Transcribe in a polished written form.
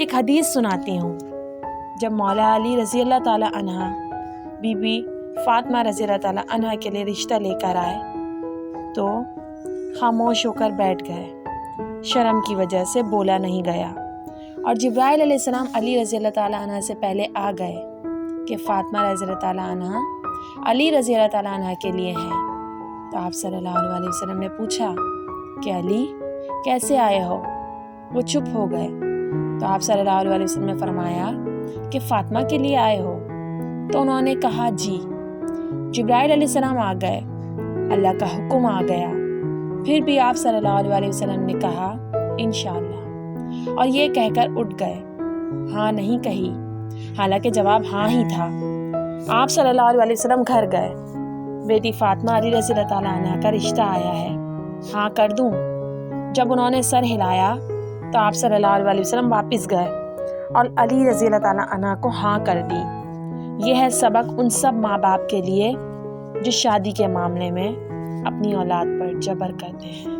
ایک حدیث سناتی ہوں۔ جب مولا علی رضی اللہ تعالیٰ عنہ بی بی فاطمہ رضی اللہ تعالیٰ عنہ کے لیے رشتہ لے کر آئے تو خاموش ہو کر بیٹھ گئے، شرم کی وجہ سے بولا نہیں گیا، اور جبرائیل علیہ السلام علی رضی اللہ تعالیٰ عنہ سے پہلے آ گئے کہ فاطمہ رضی اللہ تعالیٰ عنہ علی رضی اللہ تعالیٰ عنہ کے لیے ہیں۔ تو آپ صلی اللہ علیہ وسلم نے پوچھا کہ علی کیسے آئے ہو؟ وہ چپ ہو گئے۔ تو آپ صلی اللہ علیہ وسلم نے فرمایا کہ فاطمہ کے لیے آئے ہو؟ تو انہوں نے کہا جی۔ جبرائیل علیہ السلام آ گئے، اللہ کا حکم آ گیا، پھر بھی آپ صلی اللہ علیہ وسلم نے کہا انشاءاللہ، اور یہ کہہ کر اٹھ گئے، ہاں نہیں کہی، حالانکہ جواب ہاں ہی تھا۔ آپ صلی اللہ علیہ وسلم گھر گئے، بیٹی فاطمہ علی رضی اللہ تعالیٰ عنہ کا رشتہ آیا ہے، ہاں کر دوں؟ جب انہوں نے سر ہلایا تو آپ صلی اللہ علیہ وسلم واپس گئے اور علی رضی اللہ تعالیٰ عنہ کو ہاں کر دی۔ یہ ہے سبق ان سب ماں باپ کے لیے جو شادی کے معاملے میں اپنی اولاد پر جبر کرتے ہیں۔